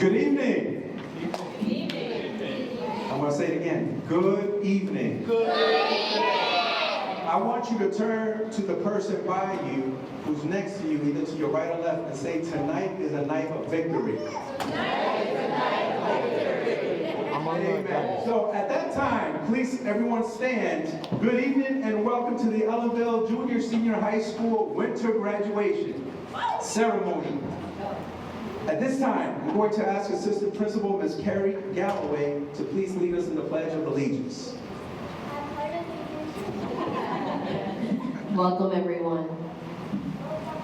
Good evening. Good evening. I'm going to say it again. Good evening. Good evening. I want you to turn to the person by you who's next to you, either to your right or left, and say, tonight is a night of victory. Tonight is a night of victory. Amen. So at that time, please everyone stand. Good evening and welcome to the Ellenville Junior Senior High School Winter Graduation Ceremony. At this time, I'm going to ask Assistant Principal Ms. Carrie Galloway to please lead us in the Pledge of Allegiance. Welcome, everyone.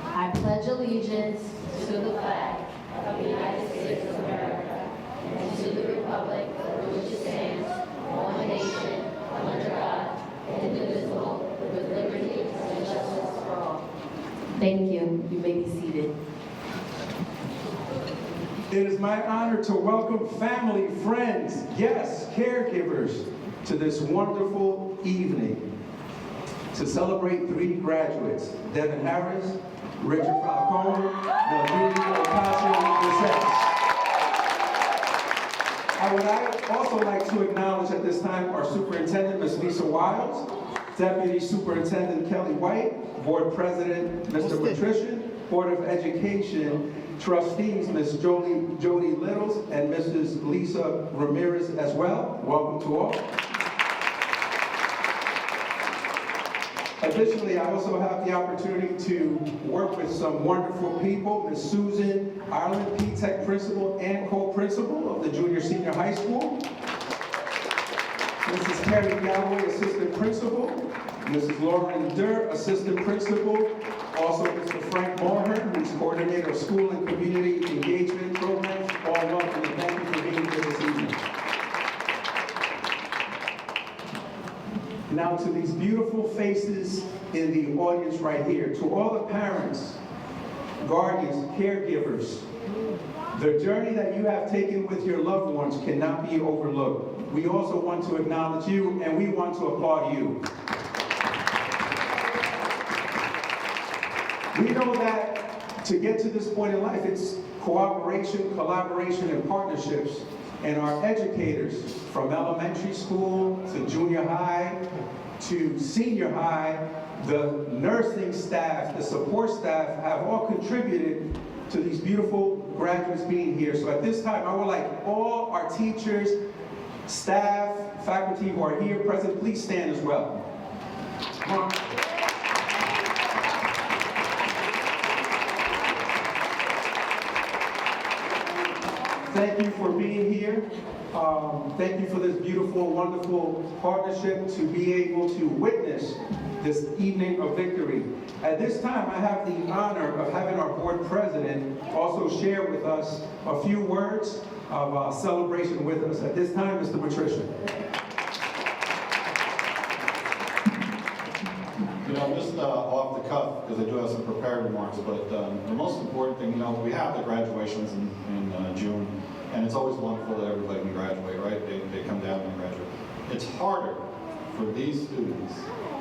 I pledge allegiance to the flag of the United States of America and to the republic for which it stands, one nation, under God, indivisible, with liberty and justice for all. Thank you. You may be seated. It is my honor to welcome family, friends, guests, caregivers to this wonderful evening to celebrate three graduates, Devin Harris, Richard Falcone, Nalini Ocasio-Cortez. I would also like to acknowledge at this time our Superintendent, Ms. Lisa Wiles, Deputy Superintendent Kelly White, Board President, Mr. Patrician, Board of Education Trustees, Ms. Jody Littles, and Mrs. Lisa Ramirez as well. Welcome to all. Additionally, I also have the opportunity to work with some wonderful people. Ms. Susan Ireland, P-Tech Principal and Co-Principal of the Junior Senior High School. Mrs. Carrie Galloway, Assistant Principal. Mrs. Lauren Durr, Assistant Principal. Also, Mr. Frank Mulhern, who's Coordinator of School and Community Engagement Programs. All welcome and thank you for being here this evening. Now to these beautiful faces in the audience right here, to all the parents, guardians, caregivers, the journey that you have taken with your loved ones cannot be overlooked. We also want to acknowledge you and we want to applaud you. We know that to get to this point in life, it's cooperation, collaboration, and partnerships. And our educators, from elementary school to junior high to senior high, the nursing staff, the support staff, have all contributed to these beautiful graduates being here. So at this time, I would like all our teachers, staff, faculty who are here present, please stand as well. Come on. Thank you for being here. Thank you for this beautiful, wonderful partnership to be able to witness this evening of victory. At this time, I have the honor of having our board president also share with us a few words of celebration with us. At this time, Mr. Patrician. You know, just off the cuff, because I do have some prepared remarks, but the most important thing, you know, we have the graduations in June, and it's always wonderful that everybody can graduate, right? They come down and graduate. It's harder for these students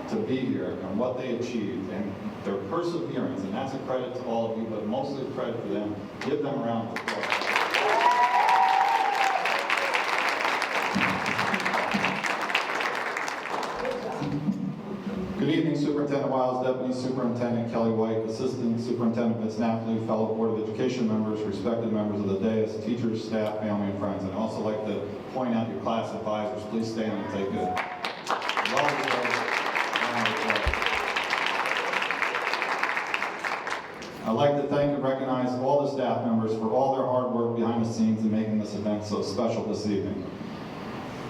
to be here and what they achieved and their perseverance, and that's a credit to all of you, but mostly a credit for them. Give them a round of applause. Good evening, Superintendent Wiles, Deputy Superintendent Kelly White, Assistant Superintendent Ms. Napoli, fellow Board of Education members, respected members of the dais, teachers, staff, family, and friends. And I'd also like to point out your class advisors. Please stand and take a well-deserved round of applause. I'd like to thank and recognize all the staff members for all their hard work behind the scenes in making this event so special this evening.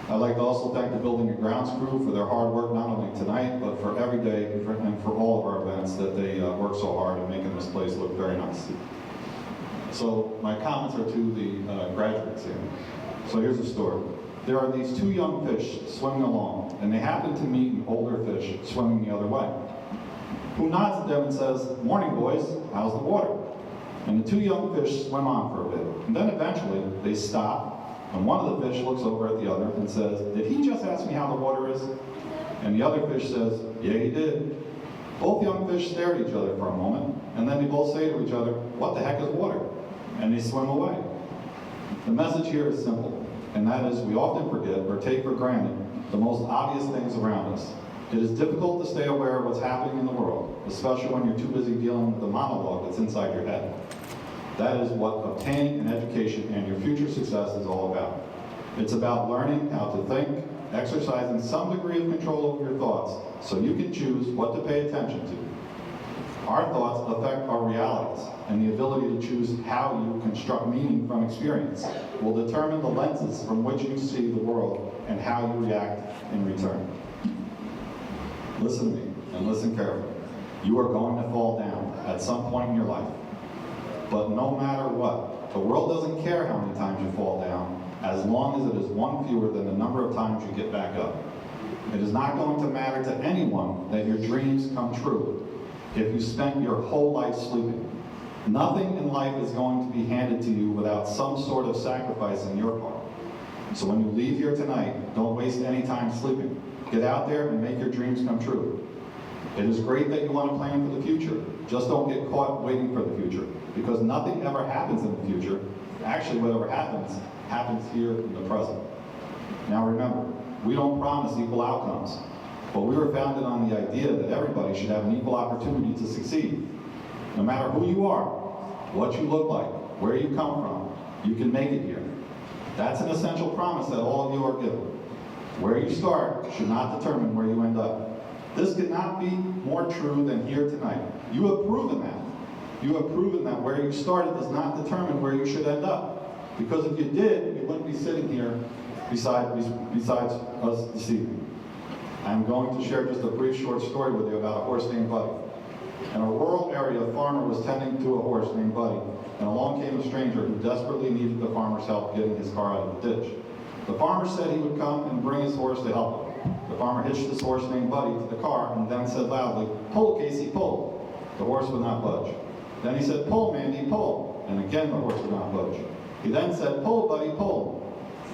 I'd like to also thank the building and grounds crew for their hard work, not only tonight, but for every day and for all of our events that they work so hard in making this place look very nice. So my comments are to the graduates here. So here's the story. There are these two young fish swimming along, and they happen to meet an older fish swimming the other way, who nods at them and says, "Morning, boys, how's the water?" And the two young fish swim on for a bit, and then eventually they stop. And one of the fish looks over at the other and says, "Did he just ask me how the water is?" And the other fish says, "Yeah, he did." Both young fish stare at each other for a moment, and then they both say to each other, "What the heck is water?" And they swim away. The message here is simple, and that is we often forget or take for granted the most obvious things around us. It is difficult to stay aware of what's happening in the world, especially when you're too busy dealing with the monologue that's inside your head. That is what obtaining an education and your future success is all about. It's about learning how to think, exercising some degree of control over your thoughts so you can choose what to pay attention to. Our thoughts affect our realities, and the ability to choose how you construct meaning from experience will determine the lenses from which you see the world and how you react in return. Listen to me, and listen carefully. You are going to fall down at some point in your life. But no matter what, the world doesn't care how many times you fall down, as long as it is one fewer than the number of times you get back up. It is not going to matter to anyone that your dreams come true if you spent your whole life sleeping. Nothing in life is going to be handed to you without some sort of sacrifice on your part. So when you leave here tonight, don't waste any time sleeping. Get out there and make your dreams come true. It is great that you want to plan for the future. Just don't get caught waiting for the future, because nothing ever happens in the future. Actually, whatever happens, happens here in the present. Now remember, we don't promise equal outcomes, but we were founded on the idea that everybody should have an equal opportunity to succeed. No matter who you are, what you look like, where you come from, you can make it here. That's an essential promise that all of you are given. Where you start should not determine where you end up. This could not be more true than here tonight. You have proven that. You have proven that where you started does not determine where you should end up. Because if you did, you wouldn't be sitting here besides us this evening. I'm going to share just a brief short story with you about a horse named Buddy. In a rural area, a farmer was tending to a horse named Buddy, and along came a stranger who desperately needed the farmer's help getting his car out of the ditch. The farmer said he would come and bring his horse to help him. The farmer hitched his horse named Buddy to the car and then said loudly, "Pull, Casey, pull." The horse would not budge. Then he said, "Pull, Mandy, pull." And again the horse would not budge. He then said, "Pull, Buddy, pull."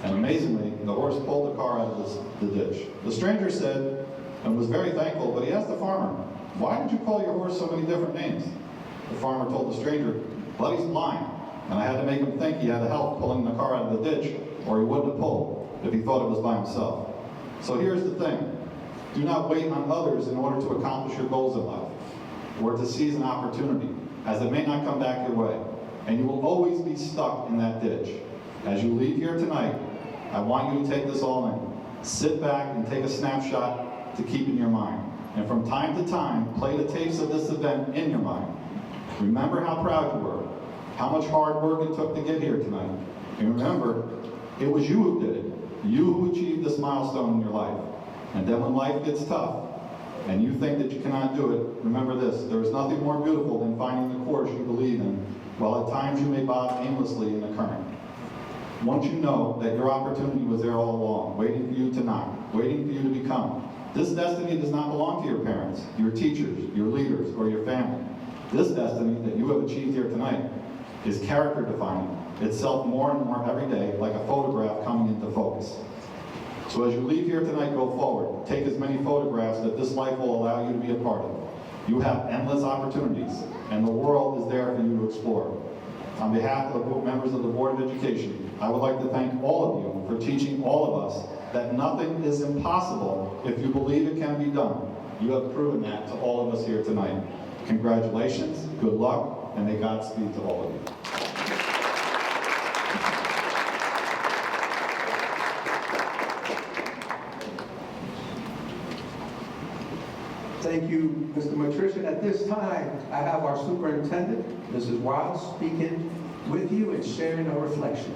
And amazingly, the horse pulled the car out of the ditch. The stranger said, and was very thankful, but he asked the farmer, "Why did you call your horse so many different names?" The farmer told the stranger, "Buddy's blind, and I had to make him think he had help pulling the car out of the ditch, or he wouldn't have pulled if he thought it was by himself." So here's the thing. Do not wait on others in order to accomplish your goals in life, or to seize an opportunity, as it may not come back your way, and you will always be stuck in that ditch. As you leave here tonight, I want you to take this all in. Sit back and take a snapshot to keep in your mind. And from time to time, play the tapes of this event in your mind. Remember how proud you were, how much hard work it took to get here tonight. And remember, it was you who did it. You who achieved this milestone in your life. And then when life gets tough, and you think that you cannot do it, remember this: there is nothing more beautiful than finding the course you believe in, while at times you may bob aimlessly in the current. Once you know that your opportunity was there all along, waiting for you to knock, waiting for you to become. This destiny does not belong to your parents, your teachers, your leaders, or your family. This destiny that you have achieved here tonight is character defining itself more and more every day, like a photograph coming into focus. So as you leave here tonight, go forward. Take as many photographs that this life will allow you to be a part of. You have endless opportunities, and the world is there for you to explore. On behalf of the members of the Board of Education, I would like to thank all of you for teaching all of us that nothing is impossible if you believe it can be done. You have proven that to all of us here tonight. Congratulations, good luck, and may Godspeed to all of you. Thank you, Mr. Matrician. At this time, I have our superintendent, Mrs. Wiles, speaking with you and sharing a reflection.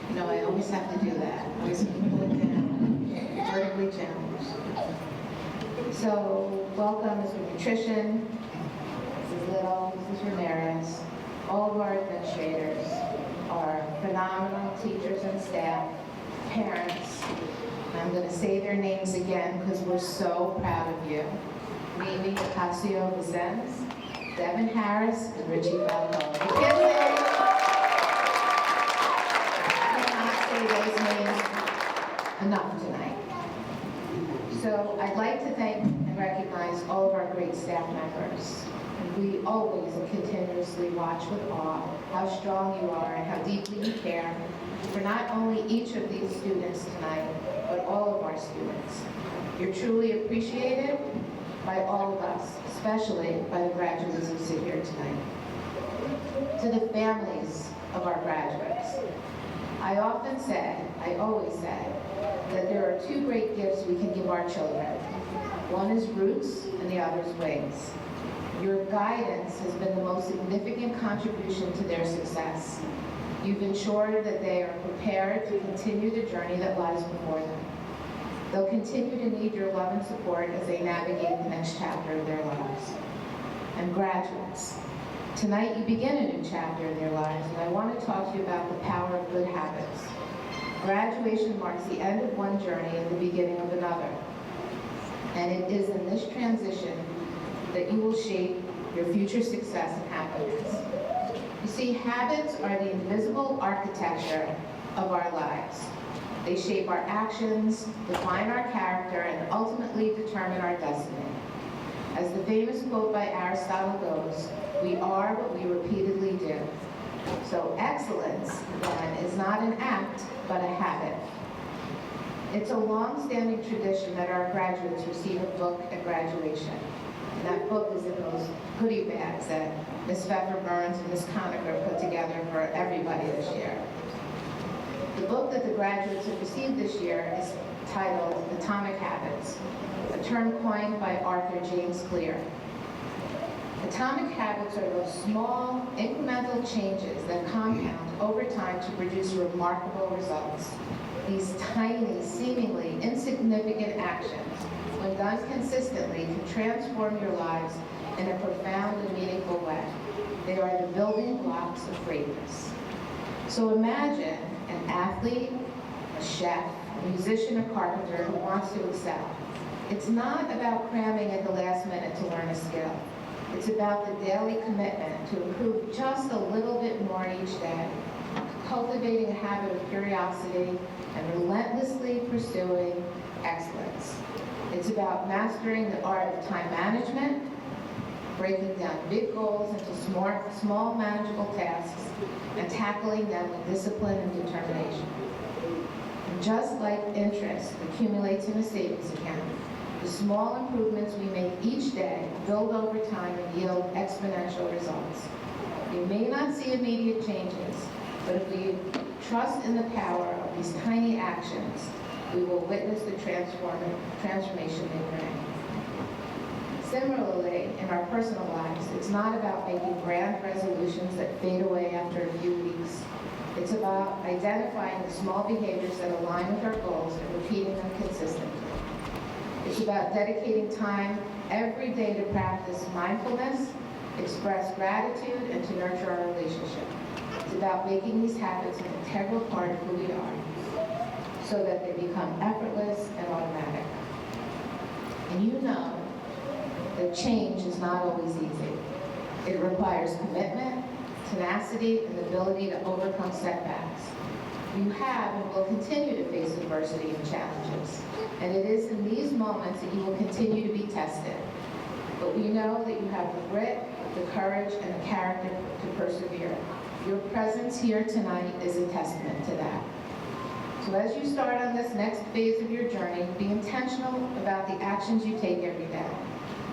You know, I always have to do that. I always have to pull it down, vertically challenged. So, welcome, Mr. Nutrition, Mrs. Little, Mrs. Ramirez, all of our administrators, our phenomenal teachers and staff, parents. And I'm going to say their names again because we're so proud of you. Mimi Ocasio-Vicens, Devin Harris, and Richie Falcone. I cannot say those names enough tonight. So I'd like to thank, and recognize all of our great staff members. And we always and continuously watch with awe how strong you are and how deeply you care for not only each of these students tonight, but all of our students. You're truly appreciated by all of us, especially by the graduates who sit here tonight. To the families of our graduates, I always said, that there are two great gifts we can give our children. One is roots and the other is wings. Your guidance has been the most significant contribution to their success. You've ensured that they are prepared to continue the journey that lies before them. They'll continue to need your love and support as they navigate the next chapter of their lives. And graduates, tonight you begin a new chapter in your lives, and I want to talk to you about the power of good habits. Graduation marks the end of one journey and the beginning of another. And it is in this transition that you will shape your future success and happiness. You see, habits are the invisible architecture of our lives. They shape our actions, define our character, and ultimately determine our destiny. As the famous quote by Aristotle goes, we are what we repeatedly do. So excellence, then, is not an act, but a habit. It's a long-standing tradition that our graduates receive a book at graduation. And that book is in those goodie bags that Ms. Pfeffer Burns and Ms. Conacher put together for everybody this year. The book that the graduates have received this year is titled Atomic Habits, a term coined by Arthur James Clear. Atomic habits are those small, incremental changes that compound over time to produce remarkable results. These tiny, seemingly insignificant actions, when done consistently, can transform your lives in a profound and meaningful way. They are the building blocks of greatness. So imagine an athlete, a chef, a musician, a carpenter who wants to excel. It's not about cramming at the last minute to learn a skill. It's about the daily commitment to improve just a little bit more each day, cultivating a habit of curiosity and relentlessly pursuing excellence. It's about mastering the art of time management, breaking down big goals into small manageable tasks, and tackling them with discipline and determination. And just like interest accumulates in a savings account, the small improvements we make each day build over time and yield exponential results. You may not see immediate changes, but if we trust in the power of these tiny actions, we will witness the transformation they bring. Similarly, in our personal lives, it's not about making grand resolutions that fade away after a few weeks. It's about identifying the small behaviors that align with our goals and repeating them consistently. It's about dedicating time every day to practice mindfulness, express gratitude, and to nurture our relationship. It's about making these habits an integral part of who we are, so that they become effortless and automatic. And you know that change is not always easy. It requires commitment, tenacity, and the ability to overcome setbacks. You have and will continue to face adversity and challenges. And it is in these moments that you will continue to be tested. But we know that you have the grit, the courage, and the character to persevere. Your presence here tonight is a testament to that. So as you start on this next phase of your journey, be intentional about the actions you take every day,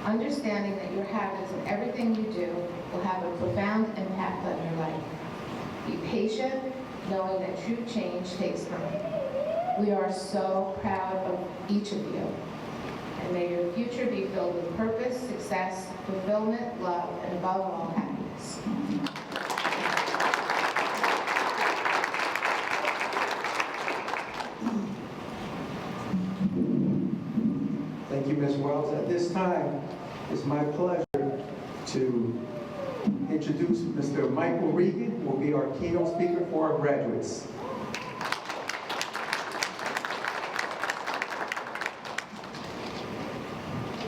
understanding that your habits and everything you do will have a profound impact on your life. Be patient, knowing that true change takes time. We are so proud of each of you. And may your future be filled with purpose, success, fulfillment, love, and above all, happiness. Thank you, Ms. Wells. At this time, it's my pleasure to introduce Mr. Michael Regan, who will be our keynote speaker for our graduates.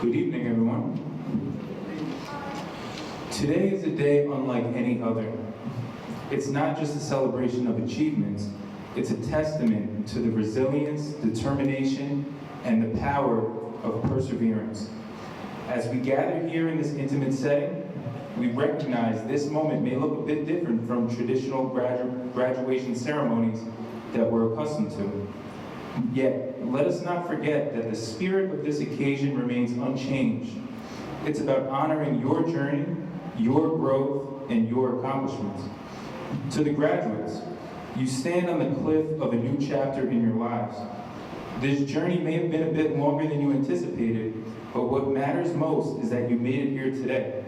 Good evening, everyone. Today is a day unlike any other. It's not just a celebration of achievements, it's a testament to the resilience, determination, and the power of perseverance. As we gather here in this intimate setting, we recognize this moment may look a bit different from traditional graduation ceremonies that we're accustomed to. Yet, let us not forget that the spirit of this occasion remains unchanged. It's about honoring your journey, your growth, and your accomplishments. To the graduates, you stand on the cliff of a new chapter in your lives. This journey may have been a bit longer than you anticipated, but what matters most is that you made it here today.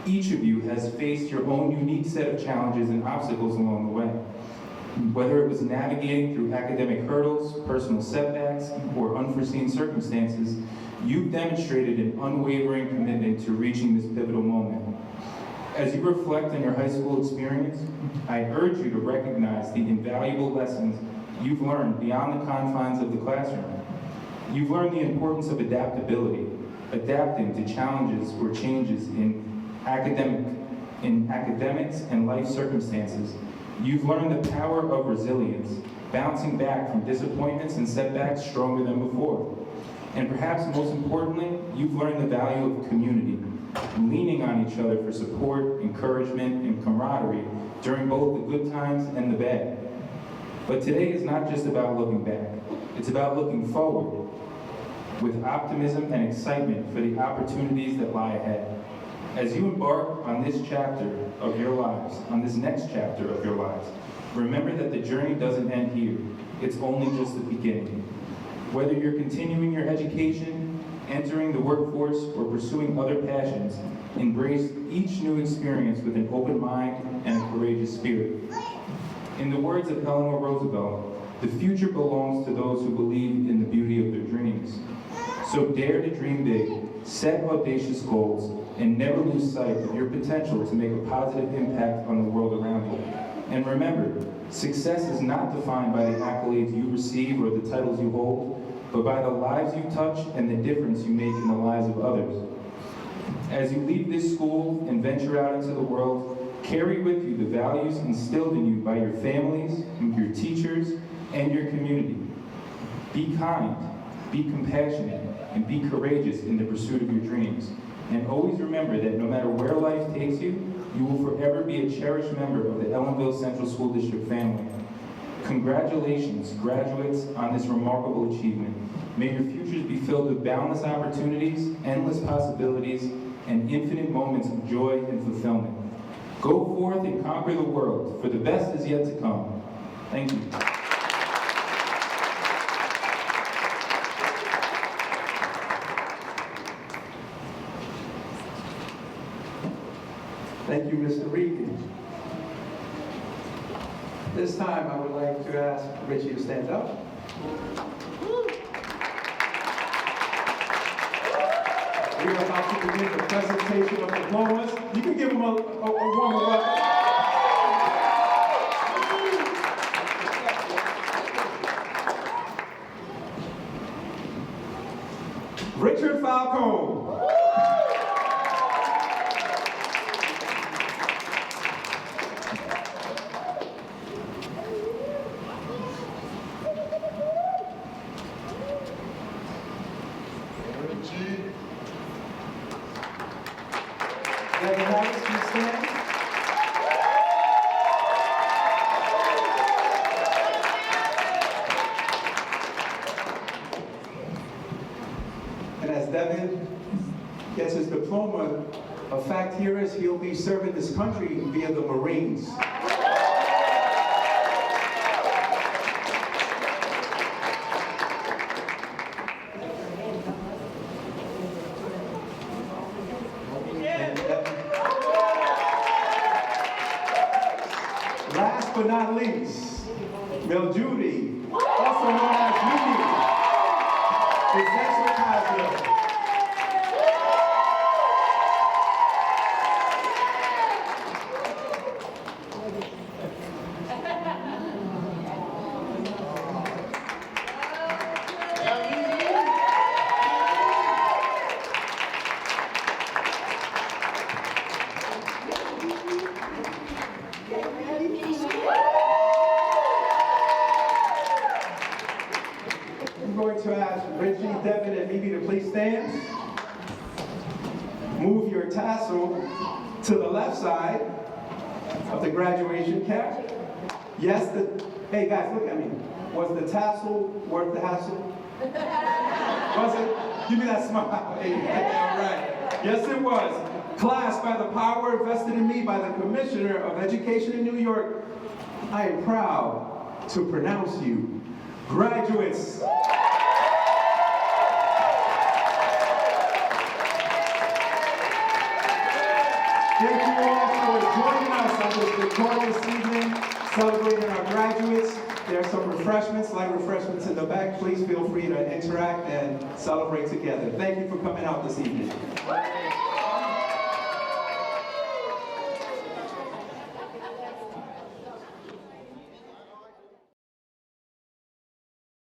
Each of you has faced your own unique set of challenges and obstacles along the way. Whether it was navigating through academic hurdles, personal setbacks, or unforeseen circumstances, you've demonstrated an unwavering commitment to reaching this pivotal moment. As you reflect on your high school experience, I urge you to recognize the invaluable lessons you've learned beyond the confines of the classroom. You've learned the importance of adaptability, adapting to challenges or changes in academics and life circumstances. You've learned the power of resilience, bouncing back from disappointments and setbacks stronger than before. And perhaps most importantly, you've learned the value of community, leaning on each other for support, encouragement, and camaraderie during both the good times and the bad. But today is not just about looking back. It's about looking forward with optimism and excitement for the opportunities that lie ahead. As you embark on this chapter of your lives, on this next chapter of your lives, remember that the journey doesn't end here. It's only just the beginning. Whether you're continuing your education, entering the workforce, or pursuing other passions, embrace each new experience with an open mind and a courageous spirit. In the words of Eleanor Roosevelt, the future belongs to those who believe in the beauty of their dreams. So dare to dream big, set audacious goals, and never lose sight of your potential to make a positive impact on the world around you. And remember, success is not defined by the accolades you receive or the titles you hold, but by the lives you touch and the difference you make in the lives of others. As you leave this school and venture out into the world, carry with you the values instilled in you by your families, your teachers, and your community. Be kind, be compassionate, and be courageous in the pursuit of your dreams. And always remember that no matter where life takes you, you will forever be a cherished member of the Ellenville Central School District family. Congratulations, graduates, on this remarkable achievement. May your futures be filled with boundless opportunities, endless possibilities, and infinite moments of joy and fulfillment. Go forth and conquer the world, for the best is yet to come. Thank you. Thank you, Mr. Regan. This time, I would like to ask Richie to stand up. We are about to begin the presentation of diplomas. You can give them a warm welcome. Richard Falcone. And as Devin gets his diploma, a fact here is he'll be serving this country via the Marines. Last but not least, Mel Judy, also known as Mimi, is exerciser. I'm going to ask Reggie, Devin, and Mimi to please stand. tassel to the left side of the graduation cap? Yes, hey guys, look at me. Was the tassel worth the hassle? Was it? Give me that smile. Hey, all right. Yes, it was. Class, by the power invested in me by the Commissioner of Education in New York, I am proud to pronounce you graduates. Thank you all for joining us on this victorious evening, celebrating our graduates. There are some refreshments, light refreshments in the back. Please feel free to interact and celebrate together. Thank you for coming out this evening.